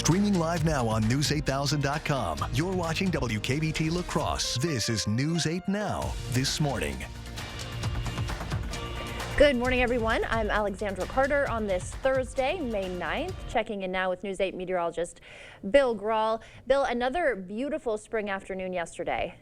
Streaming live now on News8000.com. You're watching WKBT La Crosse. This is News 8 Now, this morning. Good morning, everyone. I'm Alexandra Carter on this Thursday, May 9th. Checking in now with News 8 meteorologist Bill Grahl. Bill, another beautiful spring afternoon yesterday.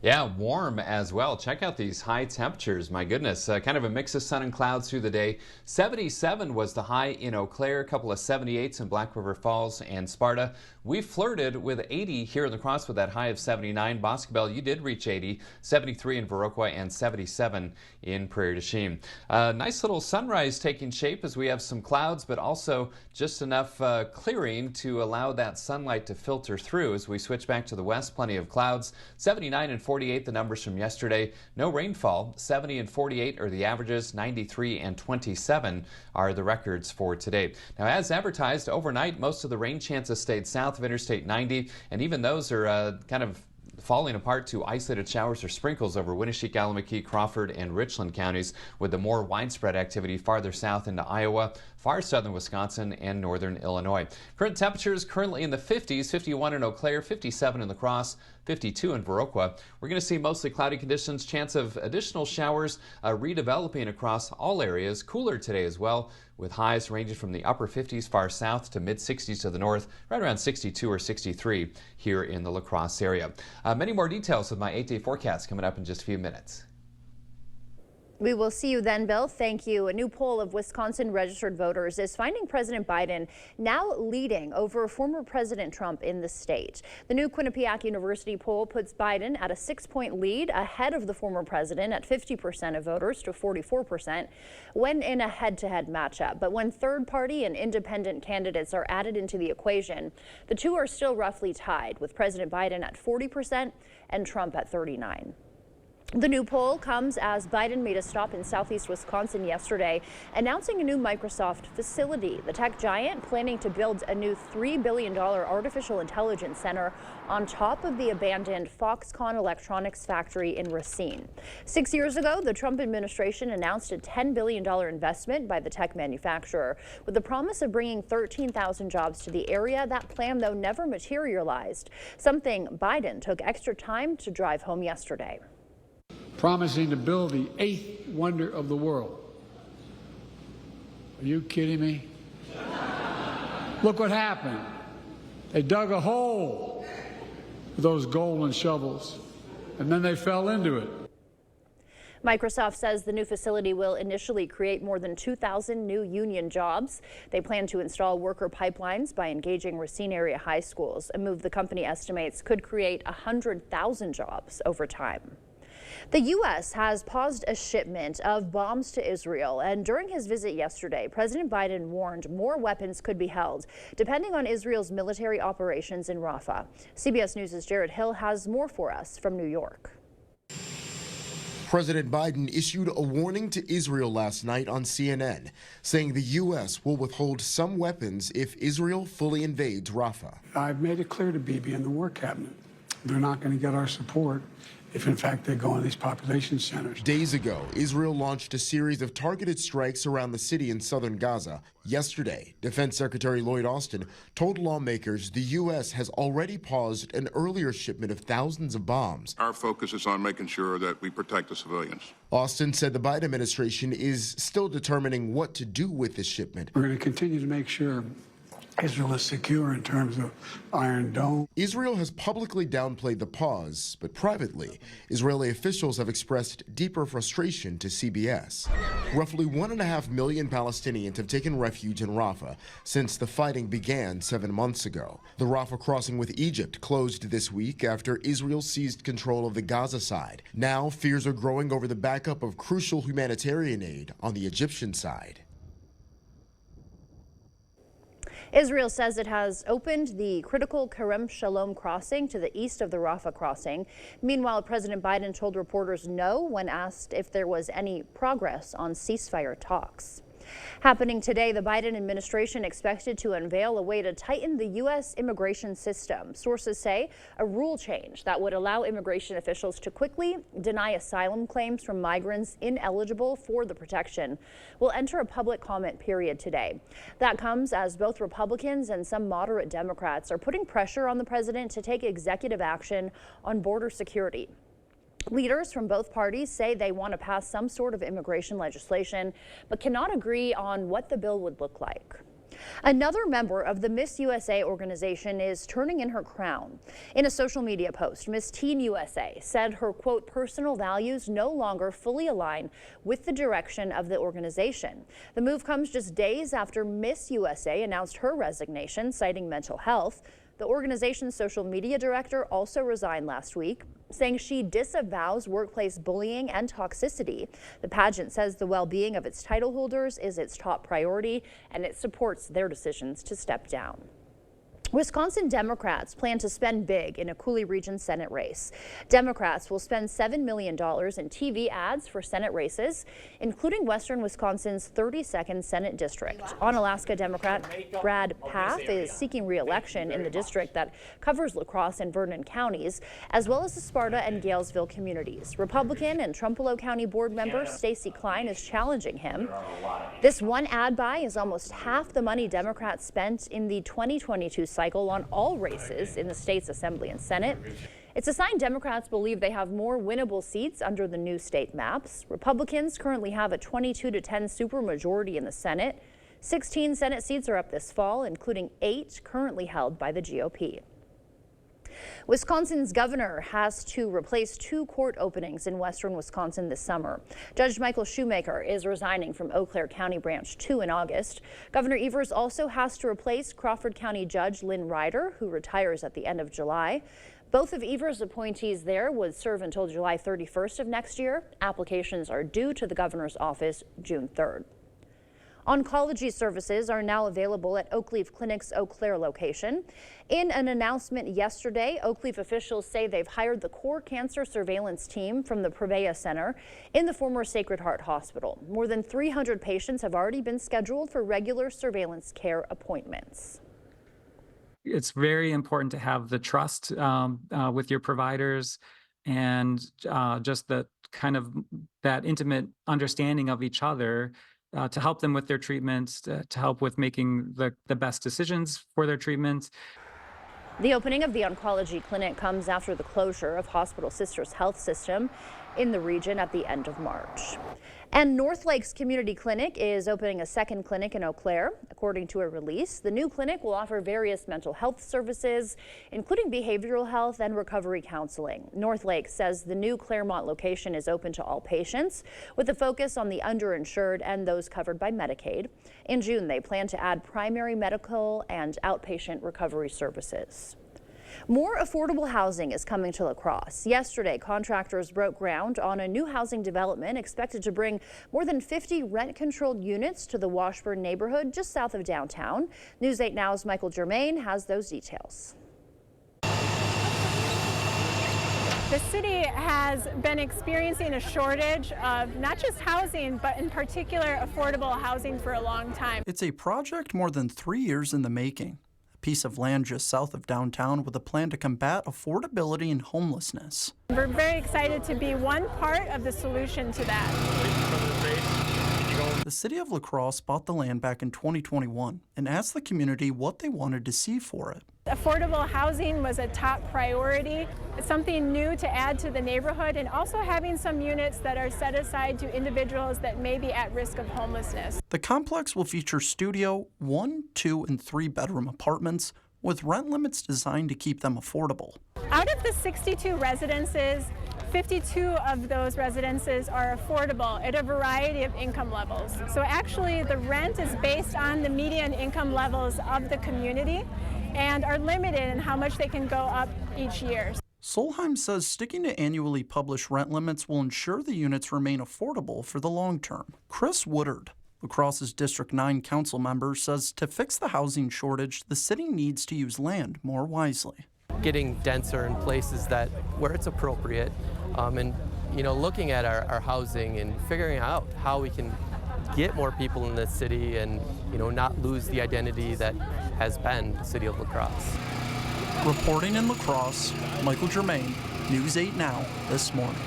Yeah, warm as well. Check out these high temperatures. My goodness, kind of a mix of sun and clouds through the day. 77 was the high in Eau Claire, a couple of 78s in Black River Falls and Sparta. We flirted with 80 here in La Crosse with that high of 79. Boscobel, you did reach 80, 73 in Viroqua, and 77 in Prairie du Chien. Nice little sunrise taking shape as we have some clouds, but also just enough clearing to allow that sunlight to filter through. As we switch back to the west, plenty of clouds. 79 and 48, the numbers from yesterday. No rainfall. 70 and 48 are the averages. 93 and 27 are the records for today. Now, as advertised, overnight, most of the rain chances stayed south of Interstate 90, and even those are kind of falling apart to isolated showers or sprinkles over Winneshiek, Allamakee, Crawford, and Richland counties, with the more widespread activity farther south into Iowa, far southern Wisconsin, and northern Illinois. Current temperatures currently in the 50s, 51 in Eau Claire, 57 in La Crosse, 52 in Viroqua. We're going to see mostly cloudy conditions, chance of additional showers redeveloping across all areas. Cooler today as well, with highs ranging from the upper 50s far south to mid 60s to the north, right around 62 or 63 here in the La Crosse area. Many more details with my 8-day forecast coming up in just a few minutes. We will see you then, Bill. Thank you. A new poll of Wisconsin registered voters is finding President Biden now leading over former President Trump in the state. The new Quinnipiac University poll puts Biden at a 6-point lead ahead of the former president at 50% of voters to 44% when in a head-to-head matchup. But when third-party and independent candidates are added into the equation, the two are still roughly tied, with President Biden at 40% and Trump at 39%. The new poll comes as Biden made a stop in southeast Wisconsin yesterday, announcing a new Microsoft facility. The tech giant planning to build a new $3 billion artificial intelligence center on top of the abandoned Foxconn electronics factory in Racine. 6 years ago, the Trump administration announced a $10 billion investment by the tech manufacturer, with the promise of bringing 13,000 jobs to the area. That plan, though, never materialized, something Biden took extra time to drive home yesterday. Promising to build the 8th wonder of the world. Are you kidding me? Look what happened. They dug a hole with those golden shovels, and then they fell into it. Microsoft says the new facility will initially create more than 2,000 new union jobs. They plan to install worker pipelines by engaging Racine area high schools, a move the company estimates could create 100,000 jobs over time. The U.S. has paused a shipment of bombs to Israel, and during his visit yesterday, President Biden warned more weapons could be held, depending on Israel's military operations in Rafah. CBS News' Jared Hill has more for us from New York. President Biden issued a warning to Israel last night on CNN, saying the U.S. will withhold some weapons if Israel fully invades Rafah. I've made it clear to Bibi and the War Cabinet, they're not going to get our support if in fact they go in these population centers. Days ago, Israel launched a series of targeted strikes around the city in southern Gaza. Yesterday, Defense Secretary Lloyd Austin told lawmakers the U.S. has already paused an earlier shipment of thousands of bombs. Our focus is on making sure that we protect the civilians. Austin said the Biden administration is still determining what to do with this shipment. We're going to continue to make sure Israel is secure in terms of Iron Dome. Israel has publicly downplayed the pause, but privately, Israeli officials have expressed deeper frustration to CBS. Roughly 1.5 million Palestinians have taken refuge in Rafah since the fighting began 7 months ago. The Rafah crossing with Egypt closed this week after Israel seized control of the Gaza side. Now, fears are growing over the backup of crucial humanitarian aid on the Egyptian side. Israel says it has opened the critical Kerem Shalom crossing to the east of the Rafah crossing. Meanwhile, President Biden told reporters no when asked if there was any progress on ceasefire talks. Happening today, the Biden administration expected to unveil a way to tighten the U.S. immigration system. Sources say a rule change that would allow immigration officials to quickly deny asylum claims from migrants ineligible for the protection will enter a public comment period today. That comes as both Republicans and some moderate Democrats are putting pressure on the president to take executive action on border security. Leaders from both parties say they want to pass some sort of immigration legislation, but cannot agree on what the bill would look like. Another member of the Miss USA organization is turning in her crown. In a social media post, Miss Teen USA said her, quote, personal values no longer fully align with the direction of the organization. The move comes just days after Miss USA announced her resignation, citing mental health. The organization's social media director also resigned last week, saying she disavows workplace bullying and toxicity. The pageant says the well-being of its title holders is its top priority, and it supports their decisions to step down. Wisconsin Democrats plan to spend big in a Coulee Region Senate race. Democrats will spend $7 million in TV ads for Senate races, including Western Wisconsin's 32nd Senate District. Onalaska Democrat Brad Pfaff is seeking re-election in the district that covers La Crosse and Vernon counties, as well as the Sparta and Galesville communities. Republican and Trumpereau County board member Stacey Klein is challenging him. This one ad buy is almost half the money Democrats spent in the 2022 cycle on all races in the state's Assembly and Senate. It's a sign Democrats believe they have more winnable seats under the new state maps. Republicans currently have a 22-10 supermajority in the Senate. 16 Senate seats are up this fall, including 8 currently held by the GOP. Wisconsin's governor has to replace 2 court openings in western Wisconsin this summer. Judge Michael Shoemaker is resigning from Eau Claire County Branch 2 in August. Governor Evers also has to replace Crawford County Judge Lynn Ryder, who retires at the end of July. Both of Evers' appointees there would serve until July 31st of next year. Applications are due to the governor's office June 3rd. Oncology services are now available at Oakleaf Clinic's Eau Claire location. In an announcement yesterday, Oakleaf officials say they've hired the core cancer surveillance team from the Prevea Center in the former Sacred Heart Hospital. More than 300 patients have already been scheduled for regular surveillance care appointments. It's very important to have the trust with your providers and just the kind of that intimate understanding of each other to help them with their treatments, to help with making the best decisions for their treatments. The opening of the oncology clinic comes after the closure of Hospital Sisters Health System in the region at the end of March. And North Lakes Community Clinic is opening a second clinic in Eau Claire. According to a release, the new clinic will offer various mental health services, including behavioral health and recovery counseling. North Lakes says the new Claremont location is open to all patients, with a focus on the underinsured and those covered by Medicaid. In June, they plan to add primary medical and outpatient recovery services. More affordable housing is coming to La Crosse. Yesterday, contractors broke ground on a new housing development expected to bring more than 50 rent-controlled units to the Washburn neighborhood just south of downtown. News 8 Now's Michael Germain has those details. The city has been experiencing a shortage of not just housing, but in particular affordable housing for a long time. It's a project more than 3 years in the making. Piece of land just south of downtown with a plan to combat affordability and homelessness. We're very excited to be one part of the solution to that. The city of La Crosse bought the land back in 2021 and asked the community what they wanted to see for it. Affordable housing was a top priority. It's something new to add to the neighborhood, and also having some units that are set aside to individuals that may be at risk of homelessness. The complex will feature studio, 1, 2, and 3 bedroom apartments with rent limits designed to keep them affordable. Out of the 62 residences, 52 of those residences are affordable at a variety of income levels. So actually the rent is based on the median income levels of the community and are limited in how much they can go up each year. Solheim says sticking to annually published rent limits will ensure the units remain affordable for the long term. Chris Woodard, La Crosse's District 9 council member, says to fix the housing shortage, the city needs to use land more wisely. Getting denser in places where it's appropriate, and looking at our housing and figuring out how we can get more people in this city and, not lose the identity that has been the city of La Crosse. Reporting in La Crosse, Michael Germain, News 8 Now, this morning.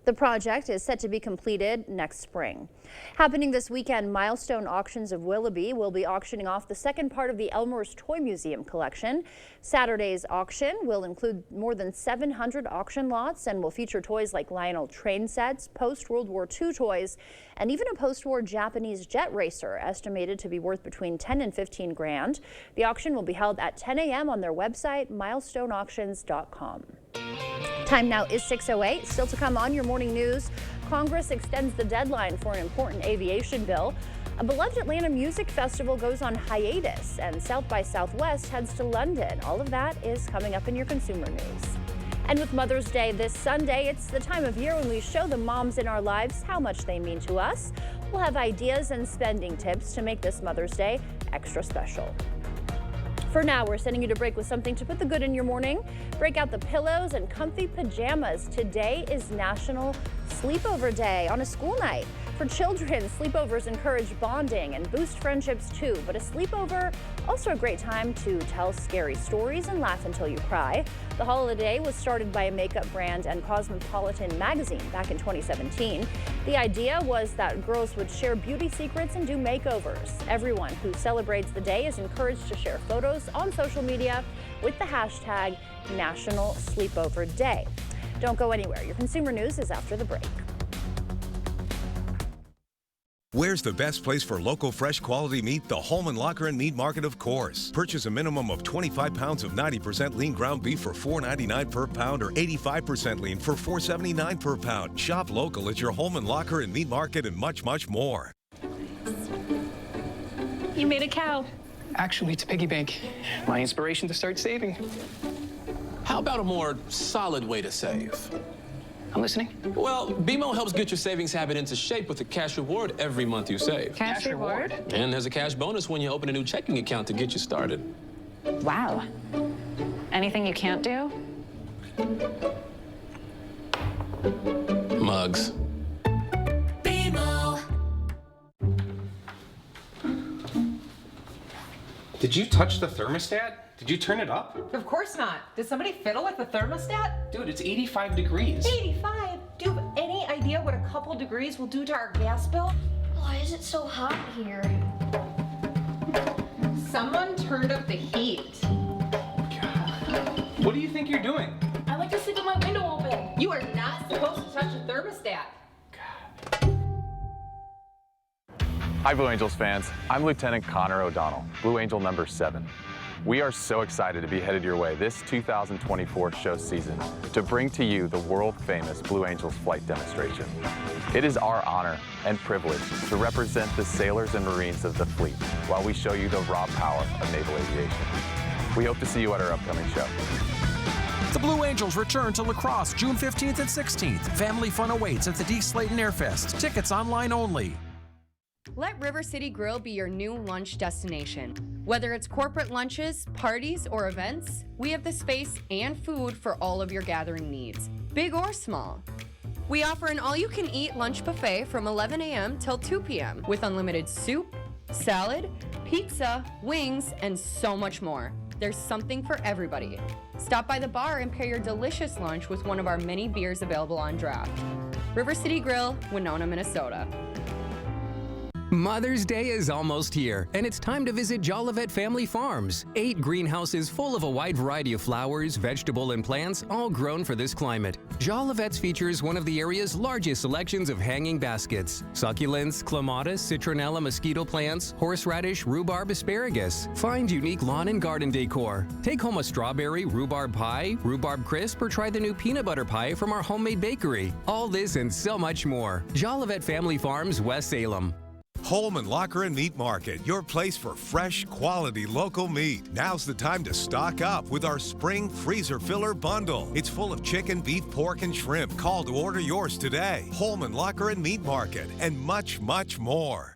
The project is set to be completed next spring. Happening this weekend, Milestone Auctions of Willoughby will be auctioning off the second part of the Elmer's Toy Museum collection. Saturday's auction will include more than 700 auction lots and will feature toys like Lionel train sets, post-World War II toys, and even a post-war Japanese jet racer estimated to be worth between 10 and 15 grand. The auction will be held at 10 a.m. on their website, milestoneauctions.com. Time now is 6:08. Still to come on your morning news, Congress extends the deadline for an important aviation bill. A beloved Atlanta music festival goes on hiatus, and South by Southwest heads to London. All of that is coming up in your consumer news. And with Mother's Day this Sunday, it's the time of year when we show the moms in our lives how much they mean to us. We'll have ideas and spending tips to make this Mother's Day extra special. For now, we're sending you to break with something to put the good in your morning. Break out the pillows and comfy pajamas. Today is National Sleepover Day on a school night. For children, sleepovers encourage bonding and boost friendships too. But a sleepover, also a great time to tell scary stories and laugh until you cry. The holiday was started by a makeup brand and Cosmopolitan magazine back in 2017. The idea was that girls would share beauty secrets and do makeovers. Everyone who celebrates the day is encouraged to share photos on social media with the hashtag National Sleepover Day. Don't go anywhere. Your consumer news is after the break. Where's the best place for local fresh quality meat? The Holman Locker and Meat Market, of course. Purchase a minimum of 25 pounds of 90% lean ground beef for $4.99 per pound or 85% lean for $4.79 per pound. Shop local at your Holman Locker and Meat Market and much, much more. You made a cow. Actually, it's a piggy bank. My inspiration to start saving. How about a more solid way to save? I'm listening. Well, BMO helps get your savings habit into shape with a cash reward every month you save. Cash reward? And there's a cash bonus when you open a new checking account to get you started. Wow. Anything you can't do? Mugs. BMO. Did you touch the thermostat? Did you turn it up? Of course not. Did somebody fiddle with the thermostat? Dude, it's 85 degrees. 85? Do you have any idea what a couple degrees will do to our gas bill? Why is it so hot here? Someone turned up the heat. God. What do you think you're doing? I like to sleep with my window open. You are not supposed to touch the thermostat. Hi, Blue Angels fans. I'm Lieutenant Connor O'Donnell, Blue Angel number 7. We are so excited to be headed your way this 2024 show season to bring to you the world-famous Blue Angels flight demonstration. It is our honor and privilege to represent the sailors and Marines of the fleet while we show you the raw power of naval aviation. We hope to see you at our upcoming show. The Blue Angels return to La Crosse June 15th and 16th. Family fun awaits at the D. Slayton Airfest. Tickets online only. Let River City Grill be your new lunch destination. Whether it's corporate lunches, parties, or events, we have the space and food for all of your gathering needs, big or small. We offer an all-you-can-eat lunch buffet from 11 a.m. till 2 p.m. with unlimited soup, salad, pizza, wings, and so much more. There's something for everybody. Stop by the bar and pair your delicious lunch with one of our many beers available on draft. River City Grill, Winona, Minnesota. Mother's Day is almost here, and it's time to visit Jolivet Family Farms. 8 greenhouses full of a wide variety of flowers, vegetable, and plants, all grown for this climate. Jolivet's features one of the area's largest selections of hanging baskets: succulents, clematis, citronella, mosquito plants, horseradish, rhubarb, asparagus. Find unique lawn and garden decor. Take home a strawberry rhubarb pie, rhubarb crisp, or try the new peanut butter pie from our homemade bakery. All this and so much more. Jolivet Family Farms, West Salem. Holman Locker and Meat Market, your place for fresh, quality local meat. Now's the time to stock up with our spring freezer filler bundle. It's full of chicken, beef, pork, and shrimp. Call to order yours today. Holman Locker and Meat Market, and much, much more.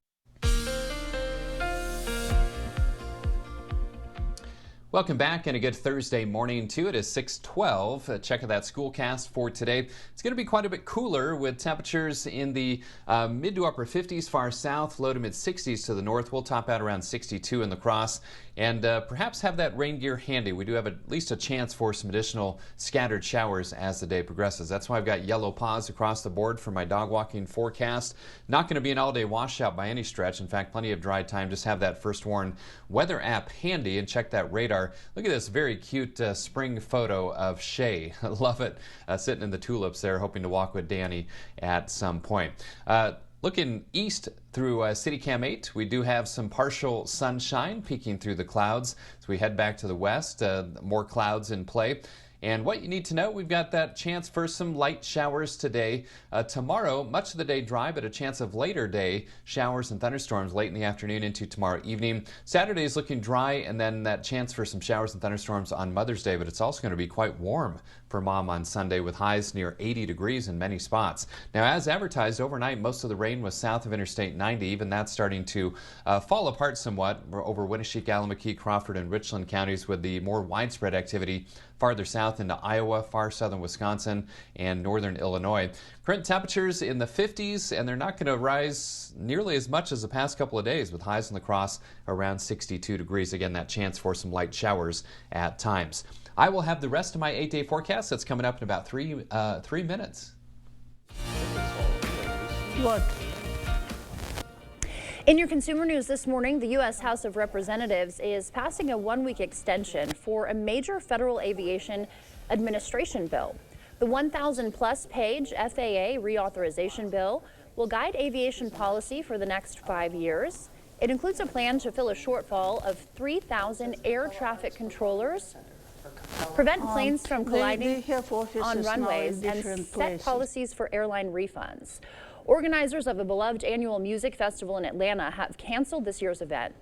Well, Welcome back and a good Thursday morning to it. Is 6:12. Check out that Schoolcast for today. It's going to be quite a bit cooler with temperatures in the mid to upper 50s far south, low to mid 60s to the north. We'll top out around 62 in La Crosse and perhaps have that rain gear handy. We do have at least a chance for some additional scattered showers as the day progresses. That's why I've got yellow pause across the board for my dog walking forecast. Not going to be an all-day washout by any stretch. In fact, plenty of dry time. Just have that First Warn weather app handy and check that radar. Look at this very cute spring photo of Shay. I love it. Sitting in the tulips there, hoping to walk with Danny at some point. Looking east through City Cam 8, we do have some partial sunshine peeking through the clouds. As we head back to the west, more clouds in play. And what you need to know, we've got that chance for some light showers today. Tomorrow, much of the day dry, but a chance of later day showers and thunderstorms late in the afternoon into tomorrow evening. Saturday is looking dry, and then that chance for some showers and thunderstorms on Mother's Day, but it's also going to be quite warm for Mom on Sunday with highs near 80 degrees in many spots. Now, as advertised overnight, most of the rain was south of Interstate 90. Even that's starting to fall apart somewhat over Winneshiek, Allamakee, Crawford, and Richland counties, with the more widespread activity farther south into Iowa, far southern Wisconsin, and northern Illinois. Current temperatures in the 50s, and they're not going to rise nearly as much as the past couple of days, with highs in La Crosse around 62 degrees. Again, that chance for some light showers at times. I will have the rest of my 8-day forecast that's coming up in about three minutes. Look. In your consumer news this morning, the U.S. House of Representatives is passing a one-week extension for a major Federal Aviation Administration bill. The 1,000-plus page FAA reauthorization bill will guide aviation policy for the next 5 years. It includes a plan to fill a shortfall of 3,000 air traffic controllers, prevent planes from colliding on runways, and set policies for airline refunds. Organizers of a beloved annual music festival in Atlanta have canceled this year's event.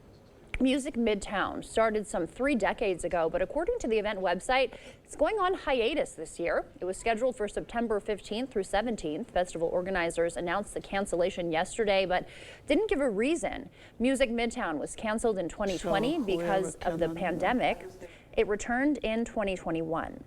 Music Midtown started some 3 decades ago, but according to the event website, it's going on hiatus this year. It was scheduled for September 15th through 17th. Festival organizers announced the cancellation yesterday, but didn't give a reason. Music Midtown was canceled in 2020 because of the pandemic. It returned in 2021.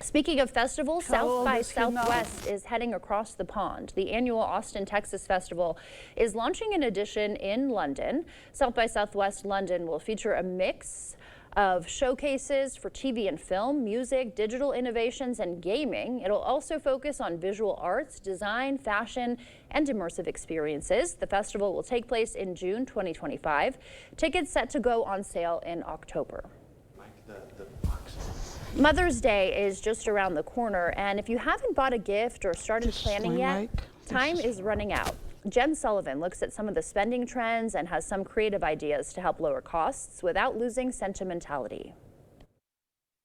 Speaking of festivals, South by Southwest is heading across the pond. The annual Austin, Texas Festival is launching an edition in London. South by Southwest London will feature a mix of showcases for TV and film, music, digital innovations, and gaming. It'll also focus on visual arts, design, fashion, and immersive experiences. The festival will take place in June 2025. Tickets set to go on sale in October. Mother's Day is just around the corner, and if you haven't bought a gift or started planning yet, time is running out. Jen Sullivan looks at some of the spending trends and has some creative ideas to help lower costs without losing sentimentality.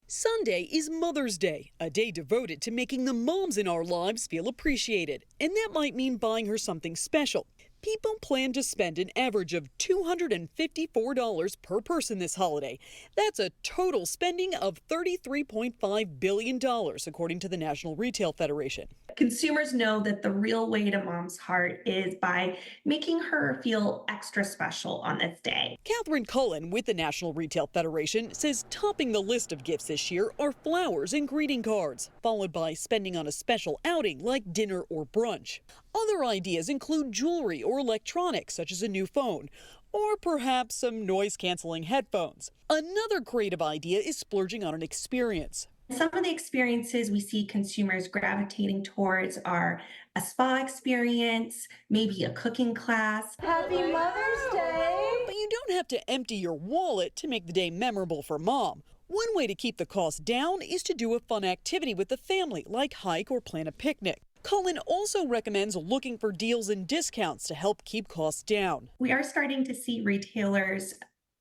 Sunday is Mother's Day, a day devoted to making the moms in our lives feel appreciated, and that might mean buying her something special. People plan to spend an average of $254 per person this holiday. That's a total spending of $33.5 billion, according to the National Retail Federation. Consumers know that the real way to Mom's heart is by making her feel extra special on this day. Catherine Cullen with the National Retail Federation says topping the list of gifts this year are flowers and greeting cards, followed by spending on a special outing like dinner or brunch. Other ideas include jewelry or electronics, such as a new phone, or perhaps some noise-canceling headphones. Another creative idea is splurging on an experience. Some of the experiences we see consumers gravitating towards are a spa experience, maybe a cooking class. Happy Mother's Day! But you don't have to empty your wallet to make the day memorable for Mom. One way to keep the cost down is to do a fun activity with the family, like hike or plan a picnic. Cullen also recommends looking for deals and discounts to help keep costs down. We are starting to see retailers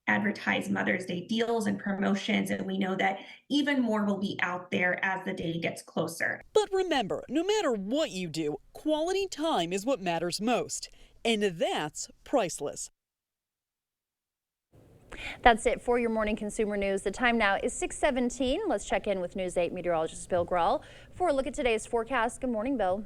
advertise Mother's Day deals and promotions, and we know that even more will be out there as the day gets closer. But remember, no matter what you do, quality time is what matters most, and that's priceless. That's it for your morning consumer news. The time now is 6:17. Let's check in with News 8 meteorologist Bill Grall for a look at today's forecast. Good morning, Bill.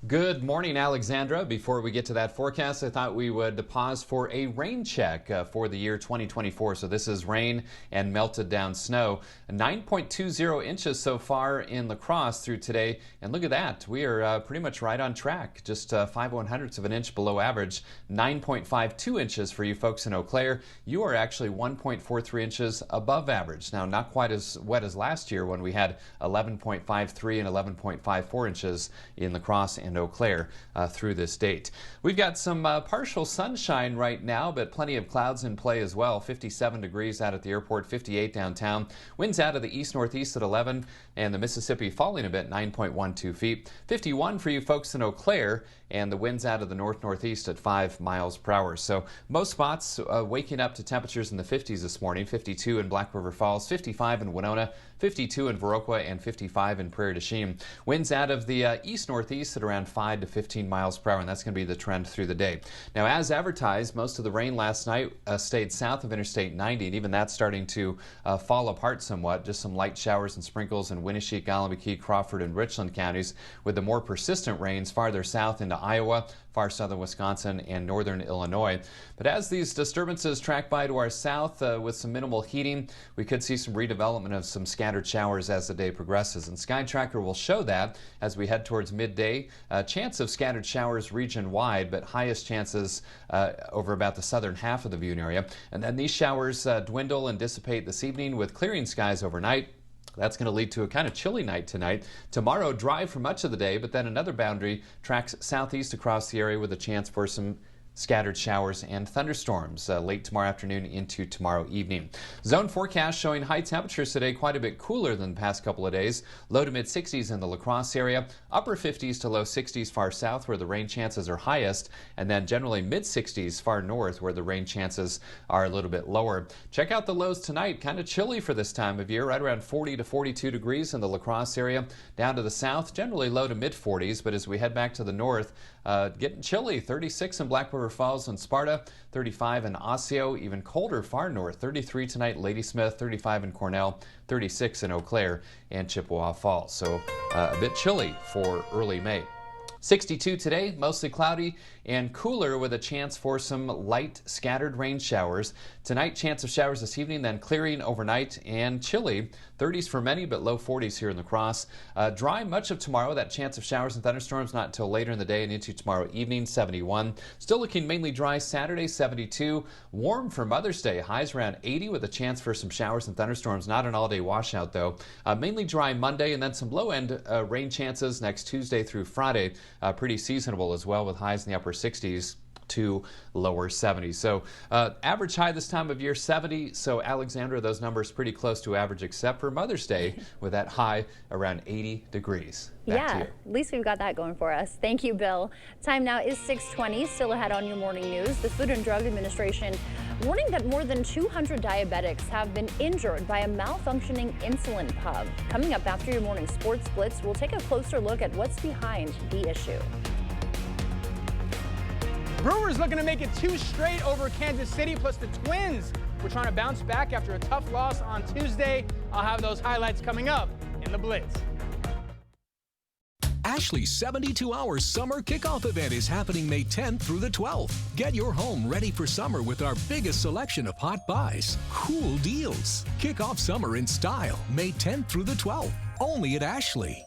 Good morning, Alexandra. Before we get to that forecast, I thought we would pause for a rain check for the year 2024. So this is rain and melted down snow. 9.20 inches so far in La Crosse through today. And look at that. We are pretty much right on track. Just 5/100ths of an inch below average. 9.52 inches for you folks in Eau Claire. You are actually 1.43 inches above average. Now, not quite as wet as last year when we had 11.53 and 11.54 inches in La Crosse and Eau Claire through this date. We've got some partial sunshine right now, but plenty of clouds in play as well. 57 degrees out at the airport, 58 downtown. Winds out of the east-northeast at 11, and the Mississippi falling a bit, 9.12 feet. 51 for you folks in Eau Claire, and the winds out of the north-northeast at 5 miles per hour. So most spots waking up to temperatures in the 50s this morning. 52 in Black River Falls, 55 in Winona, 52 in Viroqua, and 55 in Prairie du Chien. Winds out of the east-northeast at around 5 to 15 miles per hour, and that's going to be the trend through the day. Now, as advertised, most of the rain last night stayed south of Interstate 90, and even that's starting to fall apart somewhat. Just some light showers and sprinkles in Winneshiek, Allamakee, Crawford, and Richland counties, with the more persistent rains farther south into Iowa, far southern Wisconsin, and northern Illinois. But as these disturbances track by to our south with some minimal heating, we could see some redevelopment of some scattered showers as the day progresses. And Sky Tracker will show that as we head towards midday. Chance of scattered showers region-wide, but highest chances over about the southern half of the viewing area. And then these showers dwindle and dissipate this evening with clearing skies overnight. That's going to lead to a kind of chilly night tonight. Tomorrow, dry for much of the day, but then another boundary tracks southeast across the area with a chance for some scattered showers and thunderstorms late tomorrow afternoon into tomorrow evening. Zone forecast showing high temperatures today quite a bit cooler than the past couple of days. Low to mid 60s in the La Crosse area, upper 50s to low 60s far south where the rain chances are highest, and then generally mid 60s far north where the rain chances are a little bit lower. Check out the lows tonight. Kind of chilly for this time of year, right around 40 to 42 degrees in the La Crosse area. Down to the south, generally low to mid 40s, but as we head back to the north, getting chilly. 36 in Black River Falls and Sparta, 35 in Osseo, even colder far north. 33 tonight, Ladysmith, 35 in Cornell, 36 in Eau Claire and Chippewa Falls. So a bit chilly for early May. 62 today, mostly cloudy and cooler with a chance for some light scattered rain showers. Tonight, chance of showers this evening, then clearing overnight and chilly. 30s for many, but low 40s here in La Crosse. Dry much of tomorrow. That chance of showers and thunderstorms not until later in the day and into tomorrow evening, 71. Still looking mainly dry Saturday, 72. Warm for Mother's Day. Highs around 80 with a chance for some showers and thunderstorms. Not an all-day washout, though. Mainly dry Monday and then some low-end rain chances next Tuesday through Friday. Pretty seasonable as well with highs in the upper 60s to lower 70s. So average high this time of year 70. So Alexandra, those numbers pretty close to average except for Mother's Day with that high around 80 degrees. Back to you. At least we've got that going for us. Thank you, Bill. Time now is 6:20. Still ahead on your morning news. The Food and Drug Administration warning that more than 200 diabetics have been injured by a malfunctioning insulin pump. Coming up after your morning sports blitz, we'll take a closer look at what's behind the issue. Brewers looking to make it 2 straight over Kansas City, plus the Twins. We're trying to bounce back after a tough loss on Tuesday. I'll have those highlights coming up in the Blitz. Ashley's 72-hour summer kickoff event is happening May 10th through the 12th. Get your home ready for summer with our biggest selection of hot buys, cool deals. Kick off summer in style May 10th through the 12th, only at Ashley.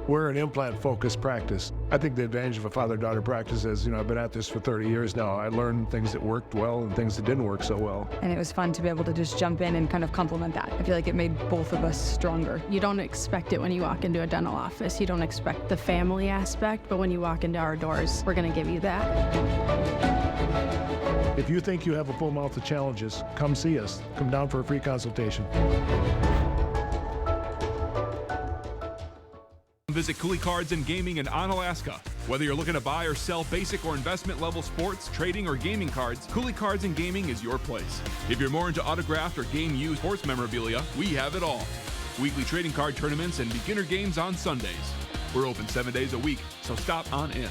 We're an implant-focused practice. I think the advantage of a father-daughter practice is, I've been at this for 30 years now. I learned things that worked well and things that didn't work so well. And it was fun to be able to just jump in and kind of complement that. I feel like it made both of us stronger. You don't expect it when you walk into a dental office. You don't expect the family aspect, but when you walk into our doors, we're going to give you that. If you think you have a full mouth of challenges, come see us. Come down for a free consultation. Visit Cooley Cards and Gaming in Onalaska. Whether you're looking to buy or sell basic or investment level sports, trading, or gaming cards, Cooley Cards and Gaming is your place. If you're more into autographed or game used sports memorabilia, we have it all. Weekly trading card tournaments and beginner games on Sundays. We're open 7 days a week, so stop on in.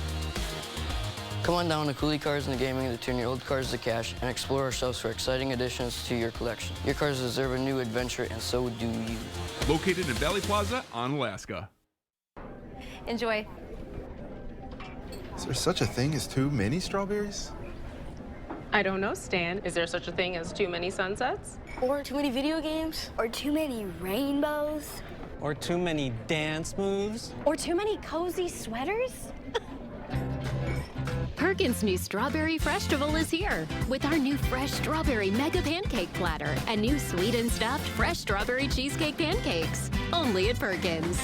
Come on down to Cooley Cards and Gaming to turn your old cards to cash and explore our shelves for exciting additions to your collection. Your cards deserve a new adventure, and so do you. Located in Valley Plaza, Onalaska. Enjoy. Is there such a thing as too many strawberries? I don't know, Stan. Is there such a thing as too many sunsets? Or too many video games? Or too many rainbows? Or too many dance moves? Or too many cozy sweaters? Perkins' new Strawberry Freshtival is here with our new fresh strawberry mega pancake platter and new sweet and stuffed fresh strawberry cheesecake pancakes. Only at Perkins.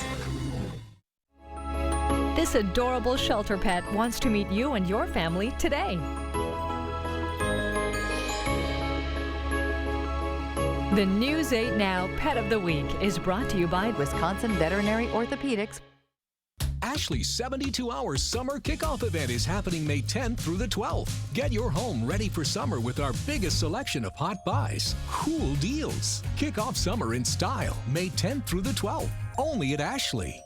This adorable shelter pet wants to meet you and your family today. The News 8 Now Pet of the Week is brought to you by Wisconsin Veterinary Orthopedics. Ashley's 72-hour summer kickoff event is happening May 10th through the 12th. Get your home ready for summer with our biggest selection of hot buys, cool deals. Kick off summer in style May 10th through the 12th, only at Ashley.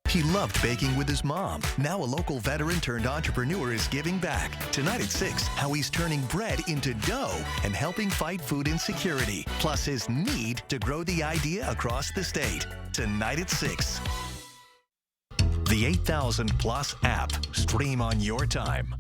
He loved baking with his mom. Now a local veteran turned entrepreneur is giving back. Tonight at 6, how he's turning bread into dough and helping fight food insecurity. Plus his need to grow the idea across the state. Tonight at 6. The 8000 Plus app. Stream on your time.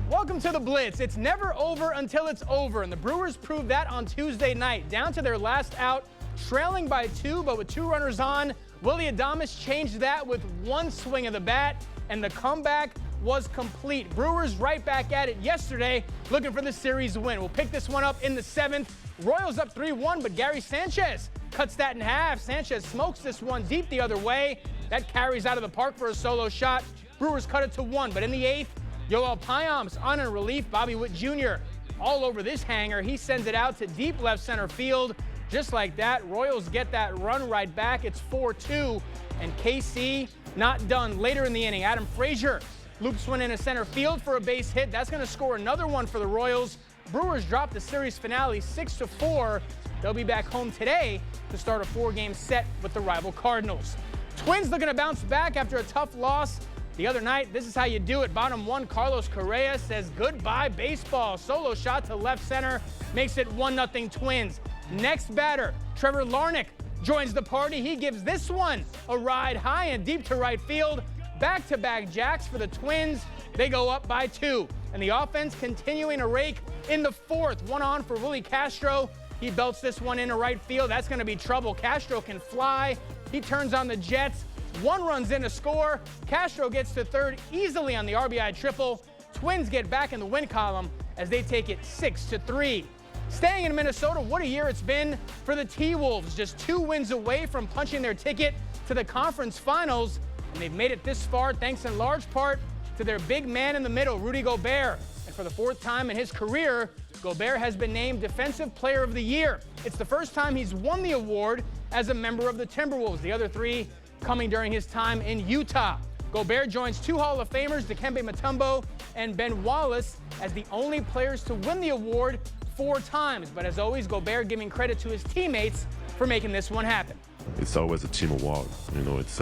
Welcome to the Blitz. It's never over until it's over, and the Brewers proved that on Tuesday night. Down to their last out, trailing by 2, but with 2 runners on, Willy Adames changed that with 1 swing of the bat, and the comeback was complete. Brewers right back at it yesterday, looking for the series win. We'll pick this one up in the 7th. Royals up 3-1, but Gary Sanchez cuts that in half. Sanchez smokes this one deep the other way. That carries out of the park for a solo shot. Brewers cut it to 1, but in the 8th, Yoel Payam's on in relief. Bobby Witt Jr. all over this hanger. He sends it out to deep left center field. Just like that, Royals get that run right back. It's 4-2, and KC not done. Later in the inning, Adam Frazier loops one into center field for a base hit. That's going to score another one for the Royals. Brewers drop the series finale 6-4. They'll be back home today to start a 4-game set with the rival Cardinals. Twins looking to bounce back after a tough loss the other night. This is how you do it. Bottom 1, Carlos Correa says goodbye baseball. Solo shot to left center makes it 1-0 Twins. Next batter, Trevor Larnach joins the party. He gives this one a ride high and deep to right field. Back-to-back jacks for the Twins. They go up by 2. And the offense continuing to rake in the 4th. 1 on for Willie Castro. He belts this one into right field. That's going to be trouble. Castro can fly. He turns on the Jets. 1 runs in to score. Castro gets to 3rd easily on the RBI triple. Twins get back in the win column as they take it 6-3. Staying in Minnesota, what a year it's been for the T-Wolves. Just 2 wins away from punching their ticket to the conference finals, and they've made it this far thanks in large part to their big man in the middle, Rudy Gobert. And for the 4th time in his career, Gobert has been named Defensive Player of the Year. It's the first time he's won the award as a member of the Timberwolves, the other 3 coming during his time in Utah. Gobert joins 2 Hall of Famers, Dikembe Mutombo and Ben Wallace, as the only players to win the award 4 times. But as always, Gobert giving credit to his teammates for making this one happen. It's always a team award. You know, it's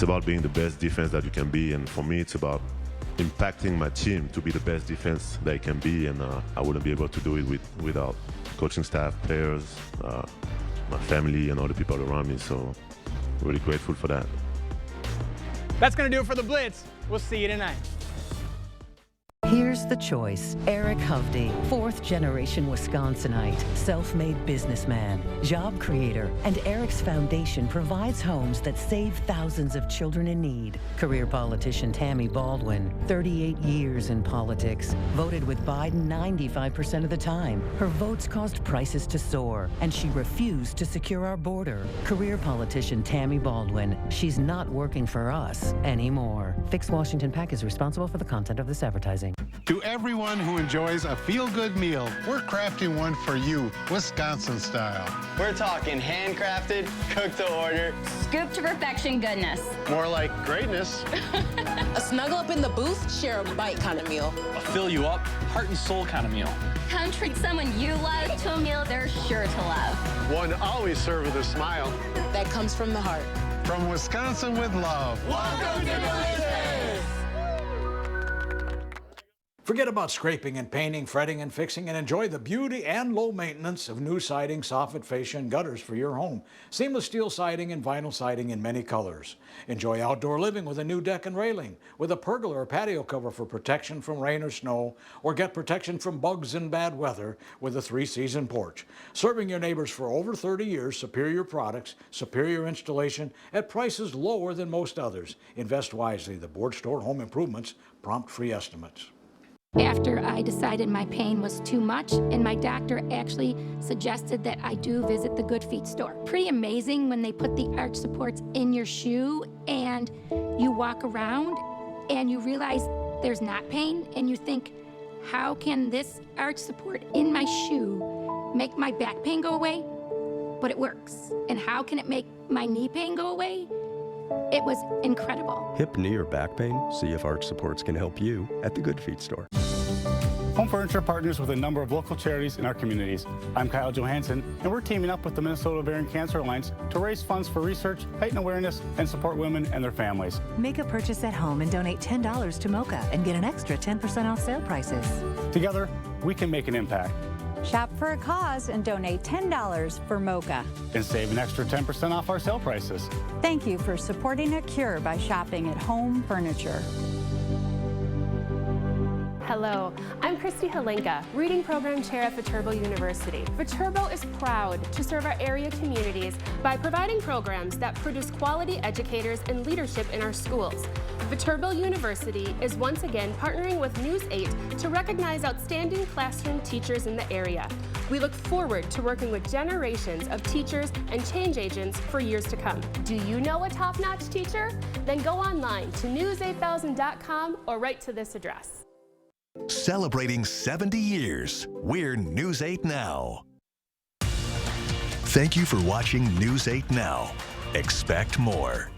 about being the best defense that you can be, and for me, it's about impacting my team to be the best defense they can be, and I wouldn't be able to do it without coaching staff, players, my family, and all the people around me. So, really grateful for that. That's going to do it for the Blitz. We'll see you tonight. Here's the choice. Eric Hovde, 4th-generation Wisconsinite, self-made businessman, job creator, and Eric's foundation provides homes that save thousands of children in need. Career politician Tammy Baldwin, 38 years in politics, voted with Biden 95% of the time. Her votes caused prices to soar, and she refused to secure our border. Career politician Tammy Baldwin, she's not working for us anymore. Fix Washington PAC is responsible for the content of this advertising. To everyone who enjoys a feel-good meal, we're crafting one for you, Wisconsin style. We're talking handcrafted, cooked to order, scoop to perfection goodness. More like greatness. A snuggle up in the booth, share a bite kind of meal. A fill you up, heart and soul kind of meal. Come treat someone you love to a meal they're sure to love. One always served with a smile. That comes from the heart. From Wisconsin with love. Welcome to Delicious! Forget about scraping and painting, fretting and fixing, and enjoy the beauty and low maintenance of new siding, soffit, fascia, and gutters for your home. Seamless steel siding and vinyl siding in many colors. Enjoy outdoor living with a new deck and railing, with a pergola or patio cover for protection from rain or snow, or get protection from bugs and bad weather with a 3-season porch. Serving your neighbors for over 30 years, superior products, superior installation at prices lower than most others. Invest wisely. The Board Store Home Improvements prompt free estimates. After I decided my pain was too much, and my doctor actually suggested that I do visit the Good Feet store. Pretty amazing when they put the arch supports in your shoe and you walk around and you realize there's not pain, and you think, how can this arch support in my shoe make my back pain go away? But it works. And how can it make my knee pain go away? It was incredible. Hip, knee, or back pain? See if arch supports can help you at the Good Feet store. Home Furniture partners with a number of local charities in our communities. I'm Kyle Johansson, and we're teaming up with the Minnesota Ovarian Cancer Alliance to raise funds for research, heighten awareness, and support women and their families. Make a purchase at home and donate $10 to MOCA and get an extra 10% off sale prices. Together, we can make an impact. Shop for a cause and donate $10 for MOCA. And save an extra 10% off our sale prices. Thank you for supporting a cure by shopping at Home Furniture. Hello, I'm Christy Halenka, Reading Program Chair at Viterbo University. Viterbo is proud to serve our area communities by providing programs that produce quality educators and leadership in our schools. Viterbo University is once again partnering with News 8 to recognize outstanding classroom teachers in the area. We look forward to working with generations of teachers and change agents for years to come. Do you know a top-notch teacher? Then go online to news8000.com or write to this address. Celebrating 70 years, we're News 8 Now. Thank you for watching News 8 Now. Expect more.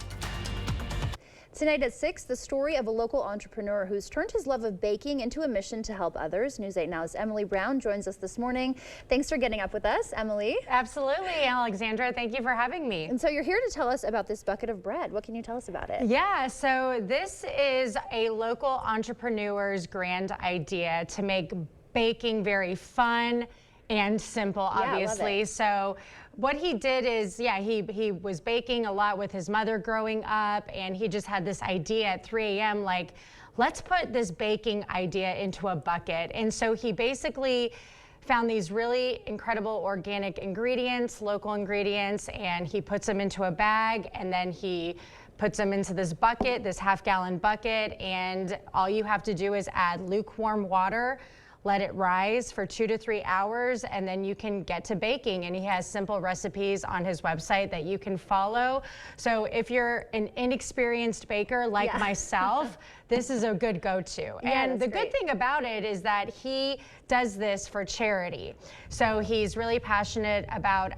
Tonight at 6, the story of a local entrepreneur who's turned his love of baking into a mission to help others. News 8 Now's Emily Brown joins us this morning. Thanks for getting up with us, Emily. Absolutely, Alexandra. Thank you for having me. And so you're here to tell us about this bucket of bread. What can you tell us about it? Yeah, so this is a local entrepreneur's grand idea to make baking very fun and simple, obviously. So what he did is, he was baking a lot with his mother growing up, and he just had this idea at 3 a.m. like, let's put this baking idea into a bucket. And so he basically found these really incredible organic ingredients, local ingredients, and he puts them into a bag, and then he puts them into this bucket, this half-gallon bucket, and all you have to do is add lukewarm water, let it rise for 2 to 3 hours, and then you can get to baking. And he has simple recipes on his website that you can follow. So if you're an inexperienced baker like myself, this is a good go-to. And the good thing about it is that he does this for charity. So he's really passionate about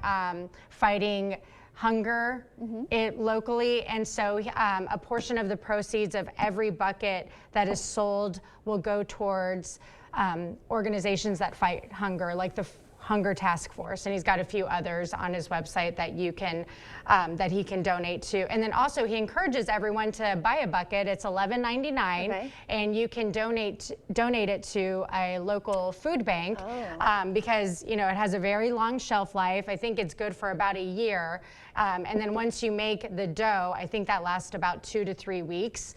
fighting hunger locally, and so a portion of the proceeds of every bucket that is sold will go towards organizations that fight hunger, like the Hunger Task Force, and he's got a few others on his website that you can that he can donate to. And then also he encourages everyone to buy a bucket. It's $11.99, and you can donate it to a local food bank because it has a very long shelf life. I think it's good for about a year. And then once you make the dough, I think that lasts about 2 to 3 weeks.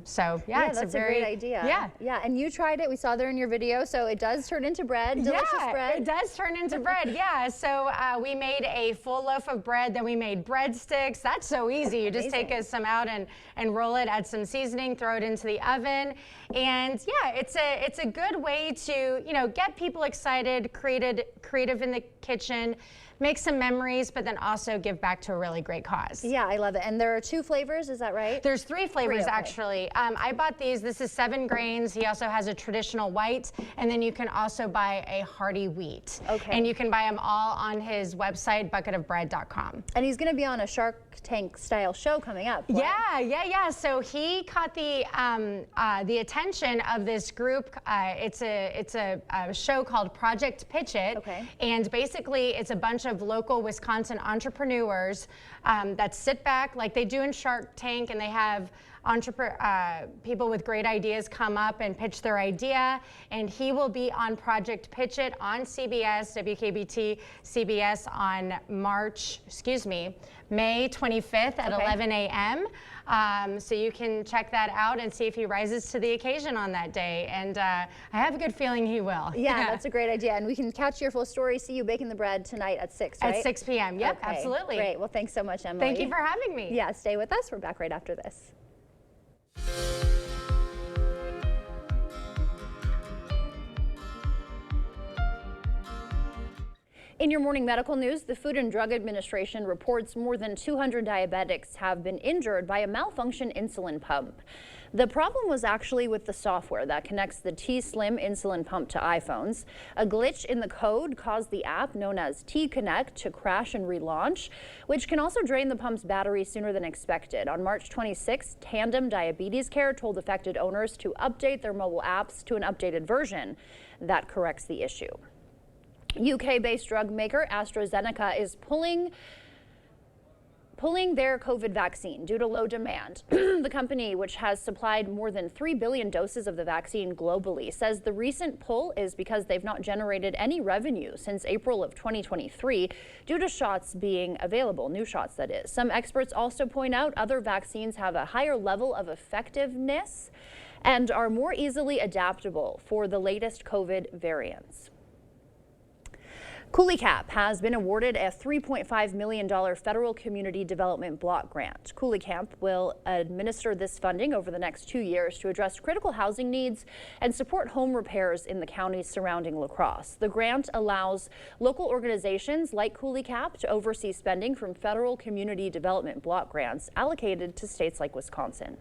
So it's that's a great idea. Yeah, and you tried it. We saw there in your video. So it does turn into bread, delicious bread. It does turn into bread. So we made a full loaf of bread. Then we made breadsticks. That's so easy. You just take some out and roll it, add some seasoning, throw it into the oven, and it's a good way to get people excited, creative in the kitchen. Make some memories, but then also give back to a really great cause. Yeah, I love it. And there are 2 flavors, is that right? There's 3 flavors, actually. I bought these. This is 7 grains. He also has a traditional white, and then you can also buy a hearty wheat. And you can buy them all on his website, bucketofbread.com. And he's going to be on a Shark Tank style show coming up. Yeah. So he caught the attention of this group. It's a show called Project Pitch It. And basically it's a bunch of local Wisconsin entrepreneurs that sit back like they do in Shark Tank, and they have people with great ideas come up and pitch their idea, and he will be on Project Pitch It on CBS, WKBT CBS on May 25th at 11 a.m. So you can check that out and see if he rises to the occasion on that day. And I have a good feeling he will. Yeah, that's a great idea. And we can catch your full story, see you baking the bread tonight at 6, right? At 6 p.m. Yep, okay, absolutely. Great. Well, thanks so much, Emily. Thank you for having me. Yeah, stay with us. We're back right after this. In your morning medical news, the Food and Drug Administration reports more than 200 diabetics have been injured by a malfunction insulin pump. The problem was actually with the software that connects the T-Slim insulin pump to iPhones. A glitch in the code caused the app known as T-Connect to crash and relaunch, which can also drain the pump's battery sooner than expected. On March 26, Tandem Diabetes Care told affected owners to update their mobile apps to an updated version that corrects the issue. UK-based drug maker AstraZeneca is pulling their COVID vaccine due to low demand. The company, which has supplied more than 3 billion doses of the vaccine globally, says the recent pull is because they've not generated any revenue since April of 2023 due to shots being available, new shots that is. Some experts also point out other vaccines have a higher level of effectiveness and are more easily adaptable for the latest COVID variants. Coulee Cap has been awarded a $3.5 million federal community development block grant. Coulee Cap will administer this funding over the next 2 years to address critical housing needs and support home repairs in the counties surrounding La Crosse. The grant allows local organizations like Coulee Cap to oversee spending from federal community development block grants allocated to states like Wisconsin.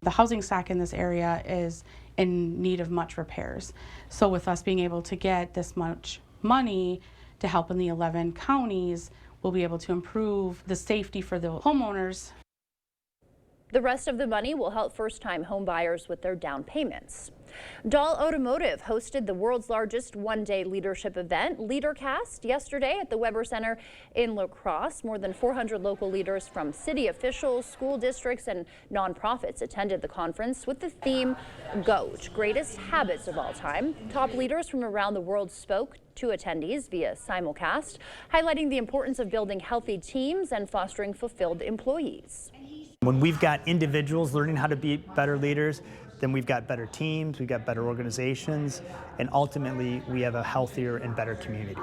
The housing stock in this area is in need of much repairs. So with us being able to get this much money to help in the 11 counties, we'll be able to improve the safety for the homeowners. The rest of the money will help first-time home buyers with their down payments. Dahl Automotive hosted the world's largest one-day leadership event, LeaderCast, yesterday at the Weber Center in La Crosse. More than 400 local leaders from city officials, school districts, and nonprofits attended the conference with the theme GOAT, Greatest Habits of All Time. Top leaders from around the world spoke to attendees via simulcast, highlighting the importance of building healthy teams and fostering fulfilled employees. When we've got individuals learning how to be better leaders, then we've got better teams, we've got better organizations, and ultimately we have a healthier and better community.